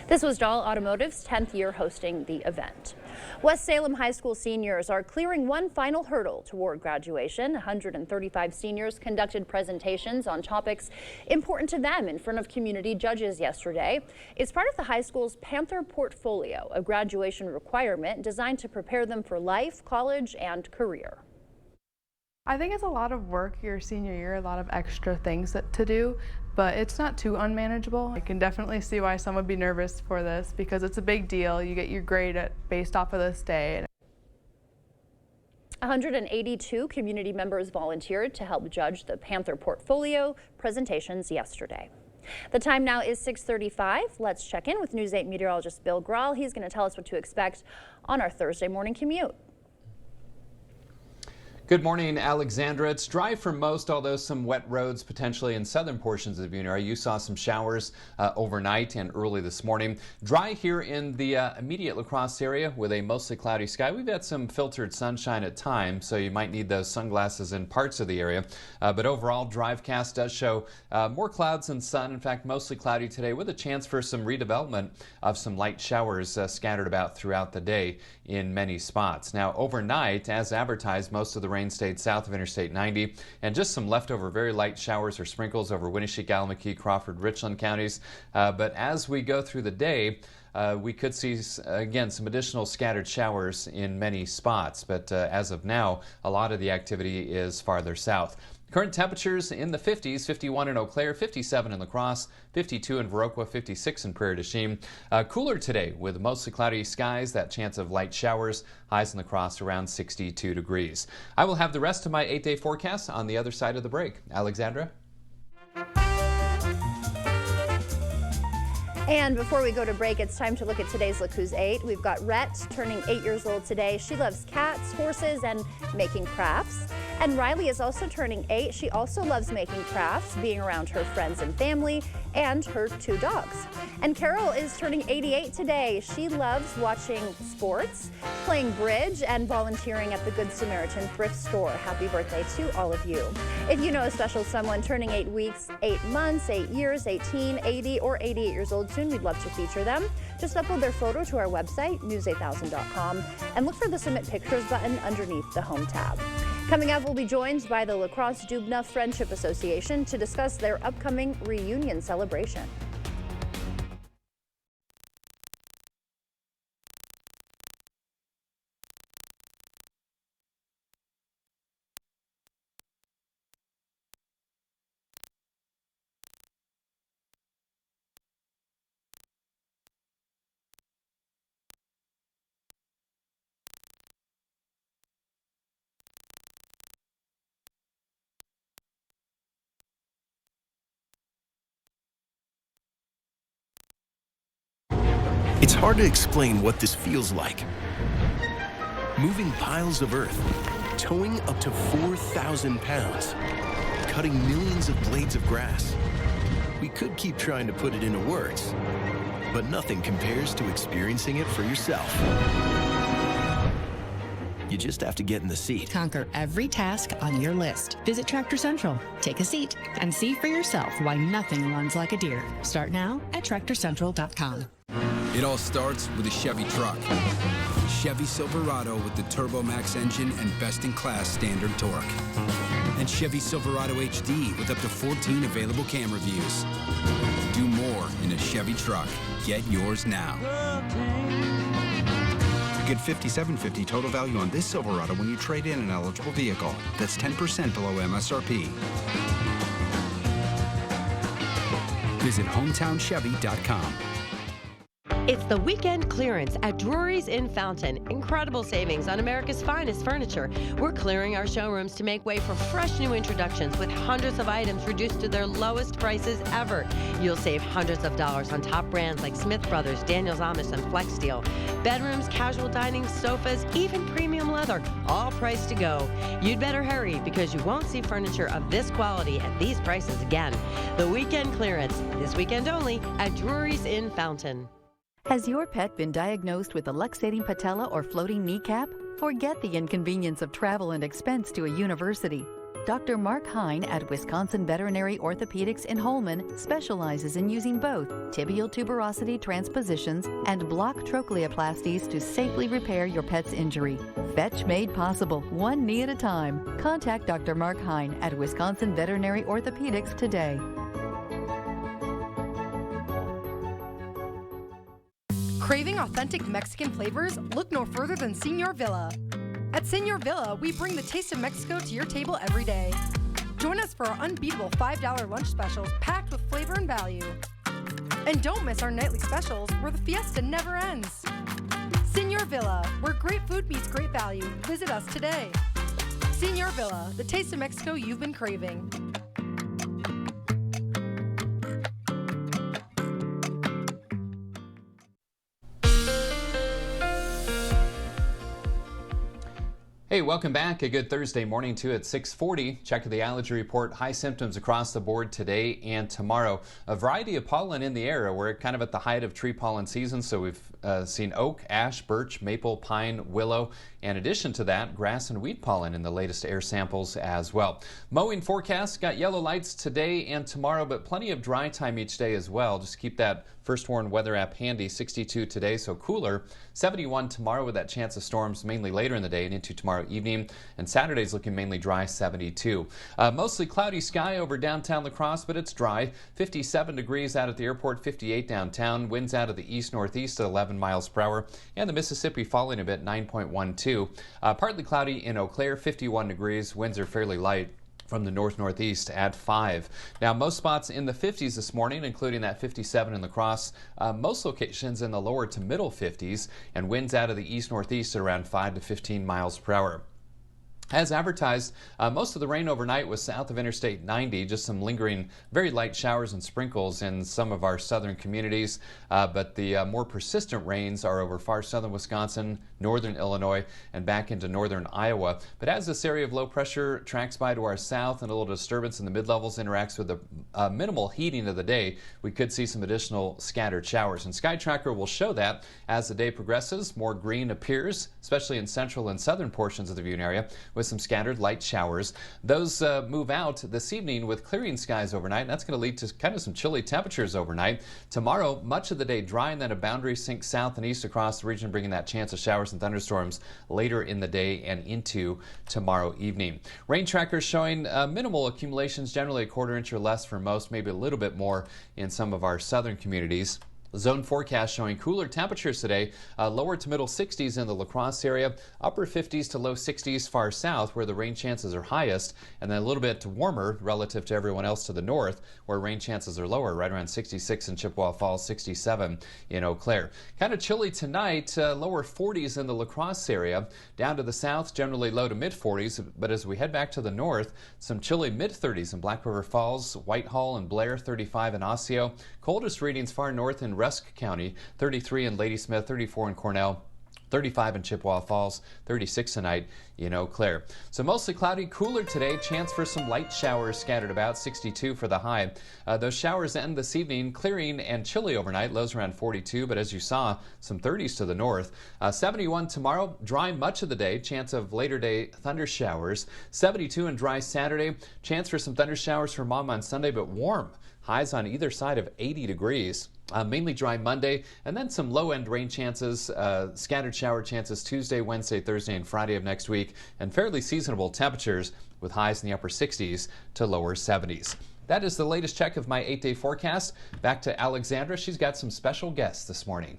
This was Dahl Automotive's 10th year hosting the event. West Salem High School seniors are clearing one final hurdle toward graduation. 135 seniors conducted presentations on topics important to them in front of community judges yesterday. It's part of the high school's Panther Portfolio, a graduation requirement designed to prepare them for life, college, and career. I think it's a lot of work your senior year, a lot of extra things to do, but it's not too unmanageable. I can definitely see why some would be nervous for this because it's a big deal. You get your grade based off of this day. 182 community members volunteered to help judge the Panther Portfolio presentations yesterday. The time now is 6:35. Let's check in with News 8 meteorologist Bill Grahl. He's going to tell us what to expect on our Thursday morning commute. Good morning, Alexandra. It's dry for most, although some wet roads potentially in southern portions of the area. You saw some showers overnight and early this morning. Dry here in the immediate La Crosse area with a mostly cloudy sky. We've had some filtered sunshine at times, so you might need those sunglasses in parts of the area. But overall, Drivecast does show more clouds than sun. In fact, mostly cloudy today with a chance for some redevelopment of some light showers scattered about throughout the day in many spots. Now, overnight, as advertised, most of the rain stayed south of Interstate 90, and just some leftover very light showers or sprinkles over Winneshiek, Allamakee, Crawford, Richland counties. But as we go through the day, we could see, again, some additional scattered showers in many spots. But as of now, a lot of the activity is farther south. Current temperatures in the 50s, 51 in Eau Claire, 57 in La Crosse, 52 in Viroqua, 56 in Prairie du Chien. Cooler today with mostly cloudy skies, that chance of light showers, highs in La Crosse around 62 degrees. I will have the rest of my 8-day forecast on the other side of the break. Alexandra? And before we go to break, it's time to look at today's Look Who's 8. We've got Rhett turning 8 years old today. She loves cats, horses, and making crafts. And Riley is also turning 8. She also loves making crafts, being around her friends and family, and her 2 dogs. And Carol is turning 88 today. She loves watching sports, playing bridge, and volunteering at the Good Samaritan thrift store. Happy birthday to all of you. If you know a special someone turning 8 weeks, 8 months, 8 years, 18, 80, or 88 years old soon, we'd love to feature them. Just upload their photo to our website, news8000.com, and look for the Submit Pictures button underneath the Home tab. Coming up, we'll be joined by the La Crosse Dubna Friendship Association to discuss their upcoming reunion celebration. It's hard to explain what this feels like. Moving piles of earth, towing up to 4,000 pounds, cutting millions of blades of grass. We could keep trying to put it into words, but nothing compares to experiencing it for yourself. You just have to get in the seat. Conquer every task on your list. Visit Tractor Central, take a seat, and see for yourself why nothing runs like a deer. Start now at TractorCentral.com. It all starts with a Chevy truck. Chevy Silverado with the TurboMax engine and best-in-class standard torque. And Chevy Silverado HD with up to 14 available camera views. Do more in a Chevy truck. Get yours now. Get $5,750 total value on this Silverado when you trade in an eligible vehicle. That's 10% below MSRP. Visit HometownChevy.com. It's the weekend clearance at Drury's in Fountain. Incredible savings on America's finest furniture. We're clearing our showrooms to make way for fresh new introductions with hundreds of items reduced to their lowest prices ever. You'll save hundreds of dollars on top brands like Smith Brothers, Daniels Amish, and Flex Steel. Bedrooms, casual dining, sofas, even premium leather, all priced to go. You'd better hurry because you won't see furniture of this quality at these prices again. The weekend clearance, this weekend only, at Drury's in Fountain. Has your pet been diagnosed with a luxating patella or floating kneecap? Forget the inconvenience of travel and expense to a university. Dr. Mark Hine at Wisconsin Veterinary Orthopedics in Holmen specializes in using both tibial tuberosity transpositions and block trochleoplasties to safely repair your pet's injury. Fetch made possible, one knee at a time. Contact Dr. Mark Hine at Wisconsin Veterinary Orthopedics today. Craving authentic Mexican flavors? Look no further than Señor Villa. At Señor Villa, we bring the taste of Mexico to your table every day. Join us for our unbeatable $5 lunch specials packed with flavor and value. And don't miss our nightly specials where the fiesta never ends. Señor Villa, where great food meets great value. Visit us today. Señor Villa, the taste of Mexico you've been craving. Hey, welcome back. A good Thursday morning to at 6:40. Check the allergy report. High symptoms across the board today and tomorrow. A variety of pollen in the air. We're kind of at the height of tree pollen season, so we've seen oak, ash, birch, maple, pine, willow. In addition to that, grass and wheat pollen in the latest air samples as well. Mowing forecast, got yellow lights today and tomorrow, but plenty of dry time each day as well. Just keep that First Warn weather app handy. 62 today, so cooler. 71 tomorrow with that chance of storms mainly later in the day and into tomorrow evening. And Saturday's looking mainly dry, 72. Mostly cloudy sky over downtown La Crosse, but it's dry. 57 degrees out at the airport, 58 downtown. Winds out of the east-northeast at 11 miles per hour. And the Mississippi falling a bit, 9.12. Partly cloudy in Eau Claire, 51 degrees. Winds are fairly light from the north-northeast at 5. Now, most spots in the 50s this morning, including that 57 in La Crosse. Most locations in the lower to middle 50s, and winds out of the east-northeast at around 5 to 15 miles per hour. As advertised, most of the rain overnight was south of Interstate 90, just some lingering very light showers and sprinkles in some of our southern communities, but the more persistent rains are over far southern Wisconsin, northern Illinois, and back into northern Iowa. But as this area of low pressure tracks by to our south and a little disturbance in the mid-levels interacts with the minimal heating of the day, we could see some additional scattered showers. And Sky Tracker will show that as the day progresses, more green appears, especially in central and southern portions of the viewing area, with some scattered light showers. Those move out this evening with clearing skies overnight, and that's going to lead to kind of some chilly temperatures overnight. Tomorrow, much of the day dry, and then a boundary sinks south and east across the region, bringing that chance of showers and thunderstorms later in the day and into tomorrow evening. Rain trackers showing minimal accumulations, generally a quarter inch or less for most, maybe a little bit more in some of our southern communities. Zone forecast showing cooler temperatures today, lower to middle 60s in the La Crosse area, upper 50s to low 60s far south where the rain chances are highest, and then a little bit warmer relative to everyone else to the north where rain chances are lower, right around 66 in Chippewa Falls, 67 in Eau Claire. Kind of chilly tonight, lower 40s in the La Crosse area. Down to the south, generally low to mid 40s, but as we head back to the north, some chilly mid 30s in Black River Falls, Whitehall and Blair, 35 in Osseo. Coldest readings far north in Rusk County, 33 in Ladysmith, 34 in Cornell, 35 in Chippewa Falls, 36 tonight in Eau Claire. So mostly cloudy, cooler today. Chance for some light showers scattered about, 62 for the high. Those showers end this evening, clearing and chilly overnight, lows around 42, but as you saw, some 30s to the north. 71 tomorrow, dry much of the day, chance of later day thunder showers. 72 and dry Saturday, chance for some thunder showers for Mom on Sunday, but warm. Highs on either side of 80 degrees. Mainly dry Monday, and then some low-end rain chances, scattered shower chances Tuesday, Wednesday, Thursday, and Friday of next week, and fairly seasonable temperatures with highs in the upper 60s to lower 70s. That is the latest check of my 8-day forecast. Back to Alexandra. She's got some special guests this morning.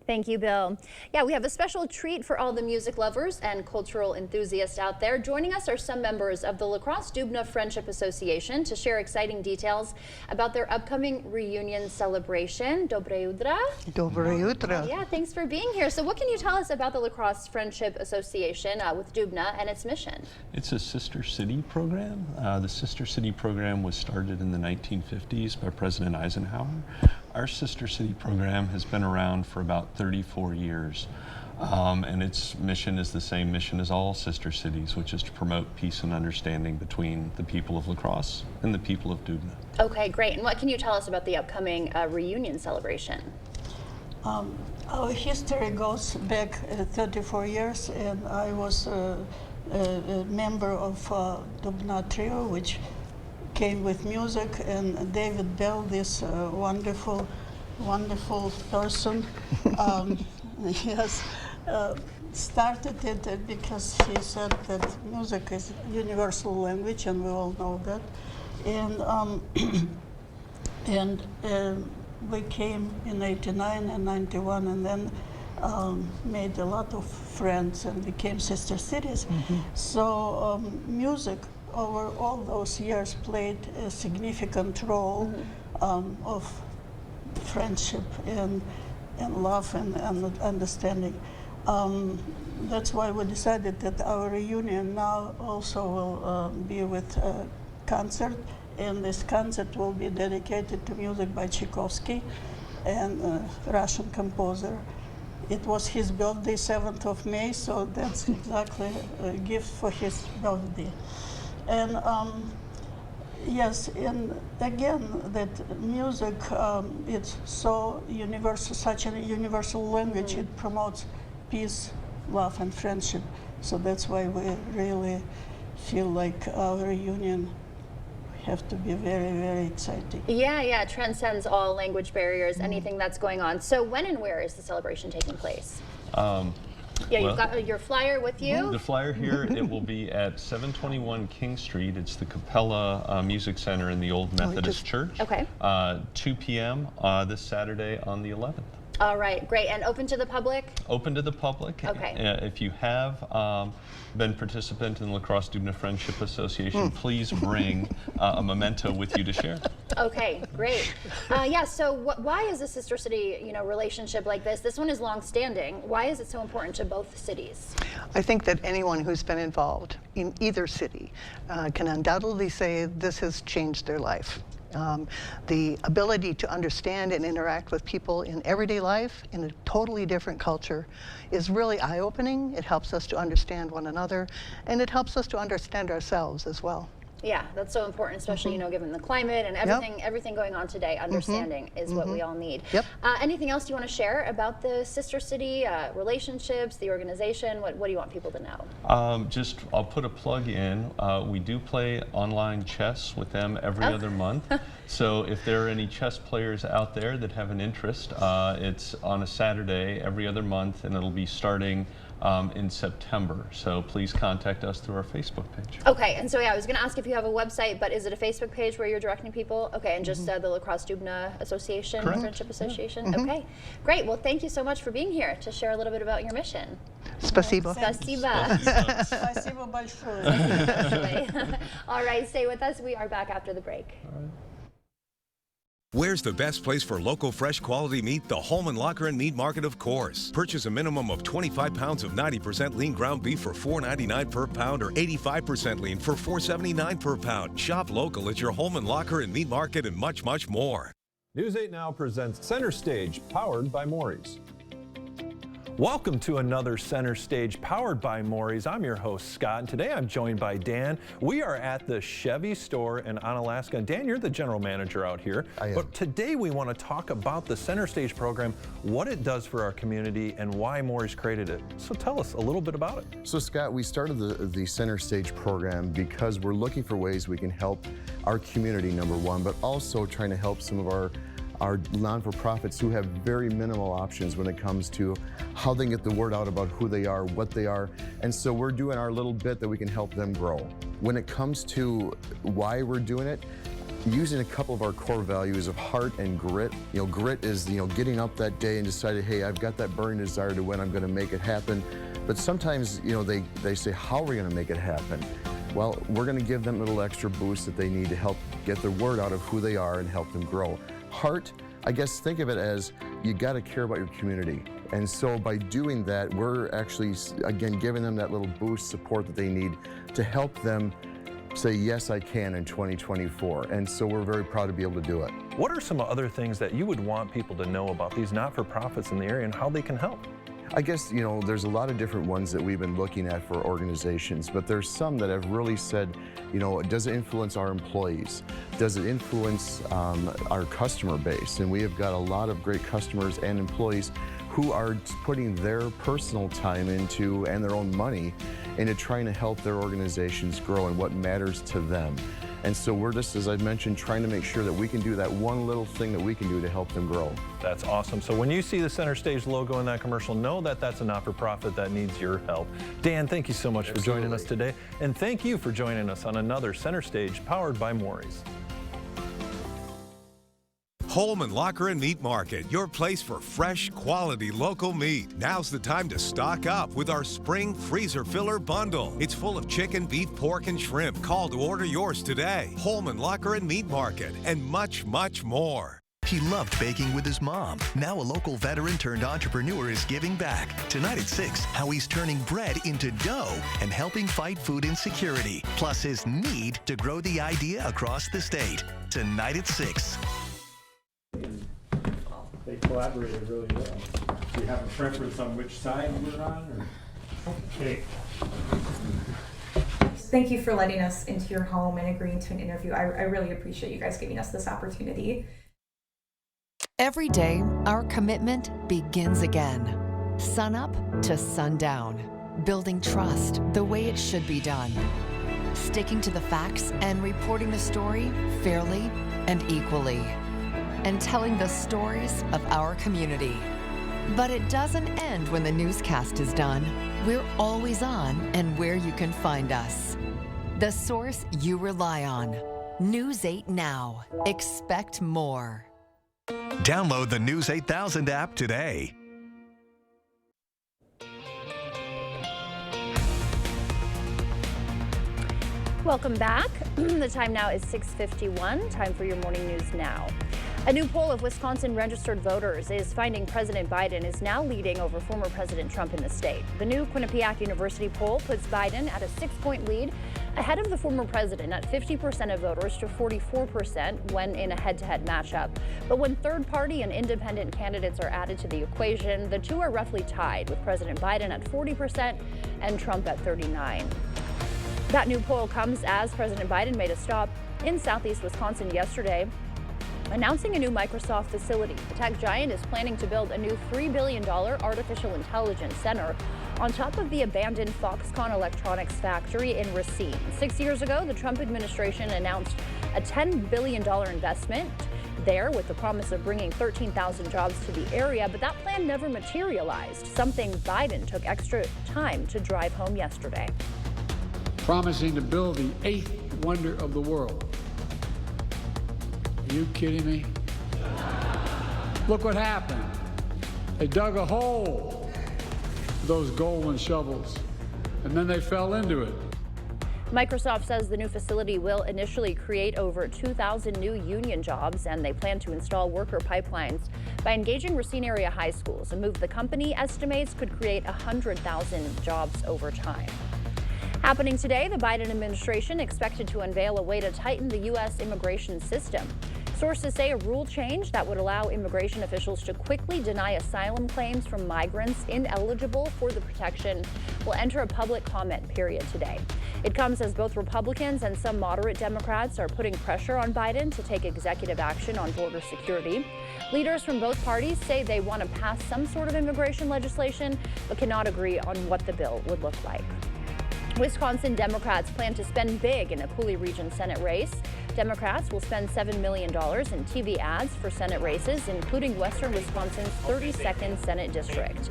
Thank you, Bill. Yeah, we have a special treat for all the music lovers and cultural enthusiasts out there. Joining us are some members of the La Crosse Dubna Friendship Association to share exciting details about their upcoming reunion celebration. Dobre Jutra. Dobre Jutra. Yeah, thanks for being here. So what can you tell us about the La Crosse Friendship Association with Dubna and its mission? It's a Sister City program. The Sister City program was started in the 1950s by President Eisenhower. Our Sister City program has been around for about 34 years, and its mission is the same mission as all sister cities, which is to promote peace and understanding between the people of La Crosse and the people of Dubna. Okay, great. And what can you tell us about the upcoming reunion celebration? Our history goes back 34 years, and I was a member of Dubna Trio, which came with music, and David Bell, this wonderful person, yes, started it because he said that music is universal language, and we all know that. And we came in '89 and '91, and then made a lot of friends and became sister cities. So music over all those years played a significant role of friendship and love and understanding. That's why we decided that our reunion now also will be with a concert, and this concert will be dedicated to music by Tchaikovsky, and a Russian composer. It was his birthday, 7th of May, so that's exactly a gift for his birthday. And yes, and again, that music, it's so universal, such a universal language. It promotes peace, love, and friendship. So that's why we really feel like our reunion have to be very, very exciting. Yeah, it transcends all language barriers, anything that's going on. So when and where is the celebration taking place? Yeah, you've got your flyer with you. The flyer here, it will be at 721 King Street. It's the Capella Music Center in the Old Methodist Church. Okay. 2 p.m. This Saturday on the 11th. All right, great. And open to the public? Open to the public. Okay. If you have been participant in the La Crosse Dubna Friendship Association, please bring a memento with you to share. Okay, great. Yeah, so why is the sister city, relationship like this? This one is long-standing. Why is it so important to both cities? I think that anyone who's been involved in either city can undoubtedly say this has changed their life. The ability to understand and interact with people in everyday life in a totally different culture is really eye-opening. It helps us to understand one another, and it helps us to understand ourselves as well. Yeah, that's so important, especially given the climate and everything going on today. Understanding is what we all need. Yep. Anything else you want to share about the sister city relationships, the organization? What do you want people to know? I'll put a plug in. We do play online chess with them every other month. So if there are any chess players out there that have an interest, it's on a Saturday every other month, and it'll be starting in September. So please contact us through our Facebook page. Okay, and so I was going to ask if you have a website, but is it a Facebook page where you're directing people? Okay, and just the La Crosse Dubna Association, Friendship Association? Okay, great. Well, thank you so much for being here to share a little bit about your mission. Spasibo. Spasiba. Спасибо большое. All right, stay with us. We are back after the break. All right. Where's the best place for local, fresh, quality meat? The Holman Locker and Meat Market, of course. Purchase a minimum of 25 pounds of 90% lean ground beef for $4.99 per pound or 85% lean for $4.79 per pound. Shop local at your Holman Locker and Meat Market and much, much more. News 8 Now presents Center Stage, powered by Maury's. Welcome to another Center Stage powered by Maury's. I'm your host, Scott, and today I'm joined by Dan. We are at the Chevy store in Onalaska. Dan, you're the general manager out here. I am. But today we want to talk about the Center Stage program, what it does for our community, and why Maury's created it. So tell us a little bit about it. So Scott, we started the Center Stage program because we're looking for ways we can help our community, number one, but also trying to help some of our non-for-profits who have very minimal options when it comes to how they can get the word out about who they are, what they are, and so we're doing our little bit that we can help them grow. When it comes to why we're doing it, using a couple of our core values of heart and grit. Grit is getting up that day and deciding, hey, I've got that burning desire to win, I'm going to make it happen. But sometimes they say, how are we going to make it happen? Well, we're going to give them a little extra boost that they need to help get the word out of who they are and help them grow. Heart, I guess think of it as you got to care about your community. And so by doing that, we're actually, again, giving them that little boost support that they need to help them say, yes, I can in 2024. And so we're very proud to be able to do it. What are some other things that you would want people to know about these not-for-profits in the area and how they can help? I guess, there's a lot of different ones that we've been looking at for organizations, but there's some that have really said, does it influence our employees? Does it influence our customer base? And we have got a lot of great customers and employees who are putting their personal time into and their own money into trying to help their organizations grow and what matters to them. And so we're just, as I mentioned, trying to make sure that we can do that one little thing that we can do to help them grow. That's awesome. So when you see the Center Stage logo in that commercial, know that that's a not-for-profit that needs your help. Dan, thank you so much for joining us today. And thank you for joining us on another Center Stage powered by Maury's. Holman Locker and Meat Market, your place for fresh, quality local meat. Now's the time to stock up with our spring freezer filler bundle. It's full of chicken, beef, pork, and shrimp. Call to order yours today. Holman Locker and Meat Market, and much, much more. He loved baking with his mom. Now a local veteran turned entrepreneur is giving back. Tonight at 6, how he's turning bread into dough and helping fight food insecurity. Plus his need to grow the idea across the state. Tonight at 6. They collaborated really well. Do you have a preference on which side we're on? Or? Okay. Thank you for letting us into your home and agreeing to an interview. I really appreciate you guys giving us this opportunity. Every day, our commitment begins again. Sun up to sundown. Building trust the way it should be done. Sticking to the facts and reporting the story fairly and equally. And telling the stories of our community. But it doesn't end when the newscast is done. We're always on and where you can find us. The source you rely on. News 8 Now. Expect more. Download the News 8000 app today. Welcome back. The time now is 6:51. Time for your morning news now. A new poll of Wisconsin registered voters is finding President Biden is now leading over former President Trump in the state. The new Quinnipiac University poll puts Biden at a 6-point lead ahead of the former president at 50% of voters to 44% when in a head-to-head matchup. But when third-party and independent candidates are added to the equation, the two are roughly tied, with President Biden at 40% and Trump at 39%. That new poll comes as President Biden made a stop in southeast Wisconsin yesterday, announcing a new Microsoft facility. The tech giant is planning to build a new $3 billion artificial intelligence center on top of the abandoned Foxconn Electronics factory in Racine. 6 years ago, the Trump administration announced a $10 billion investment there with the promise of bringing 13,000 jobs to the area, but that plan never materialized, something Biden took extra time to drive home yesterday. Promising to build the 8th wonder of the world. Are you kidding me? Look what happened. They dug a hole for those golden shovels, and then they fell into it. Microsoft says the new facility will initially create over 2,000 new union jobs, and they plan to install worker pipelines by engaging Racine area high schools, a move the company estimates could create 100,000 jobs over time. Happening today, the Biden administration expected to unveil a way to tighten the U.S. immigration system. Sources say a rule change that would allow immigration officials to quickly deny asylum claims from migrants ineligible for the protection will enter a public comment period today. It comes as both Republicans and some moderate Democrats are putting pressure on Biden to take executive action on border security. Leaders from both parties say they want to pass some sort of immigration legislation, but cannot agree on what the bill would look like. Wisconsin Democrats plan to spend big in a Coulee Region Senate race. Democrats will spend $7 million in TV ads for Senate races, including Western Wisconsin's 32nd Senate District.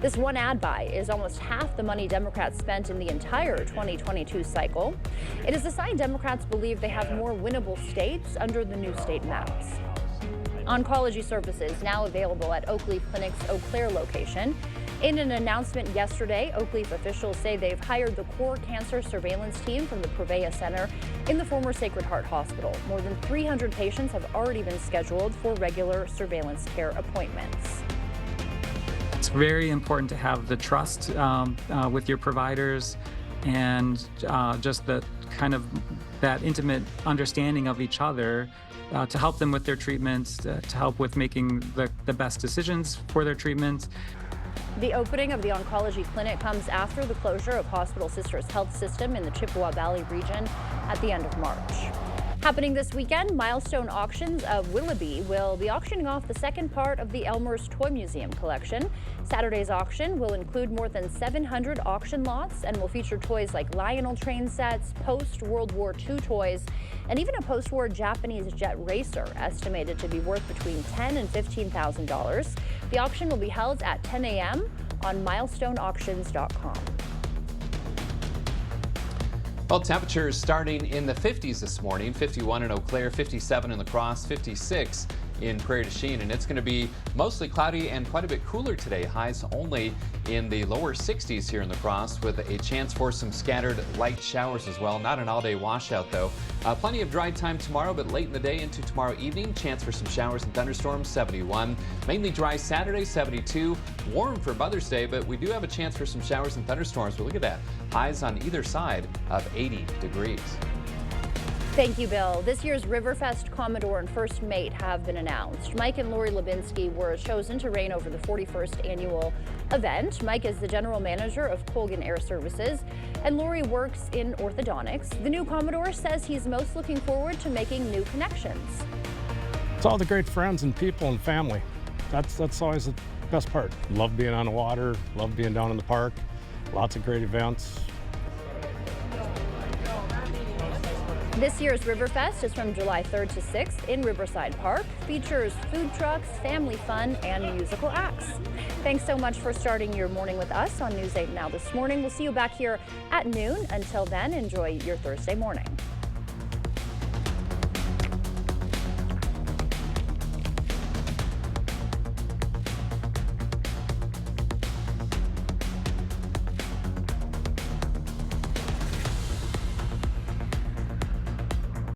This one ad buy is almost half the money Democrats spent in the entire 2022 cycle. It is a sign Democrats believe they have more winnable states under the new state maps. Oncology services now available at Oakleaf Clinic's Eau Claire location. In an announcement yesterday, Oakleaf officials say they've hired the core cancer surveillance team from the Prevea Center in the former Sacred Heart Hospital. More than 300 patients have already been scheduled for regular surveillance care appointments. It's very important to have the trust with your providers and just the kind of that intimate understanding of each other to help them with their treatments, to help with making the best decisions for their treatments. The opening of the oncology clinic comes after the closure of Hospital Sisters Health System in the Chippewa Valley region at the end of March. Happening this weekend, Milestone Auctions of Willoughby will be auctioning off the second part of the Elmer's Toy Museum collection. Saturday's auction will include more than 700 auction lots and will feature toys like Lionel train sets, post-World War II toys, and even a post-war Japanese jet racer estimated to be worth between $10,000 and $15,000. The auction will be held at 10 a.m. on milestoneauctions.com. Well, temperatures starting in the 50s this morning, 51 in Eau Claire, 57 in La Crosse, 56 in Prairie du Chien, and it's going to be mostly cloudy and quite a bit cooler today. Highs only in the lower 60s here in La Crosse with a chance for some scattered light showers as well. Not an all-day washout though. Plenty of dry time tomorrow, but late in the day into tomorrow evening, chance for some showers and thunderstorms, 71. Mainly dry Saturday, 72. Warm for Mother's Day, but we do have a chance for some showers and thunderstorms. But look at that. Highs on either side of 80 degrees. Thank you, Bill. This year's Riverfest Commodore and First Mate have been announced. Mike and Lori Lubinsky were chosen to reign over the 41st annual event. Mike is the general manager of Colgan Air Services, and Lori works in orthodontics. The new Commodore says he's most looking forward to making new connections. It's all the great friends and people and family. That's always the best part. Love being on the water, love being down in the park, lots of great events. This year's Riverfest is from July 3rd to 6th in Riverside Park. Features food trucks, family fun, and musical acts. Thanks so much for starting your morning with us on News 8 Now this morning. We'll see you back here at noon. Until then, enjoy your Thursday morning.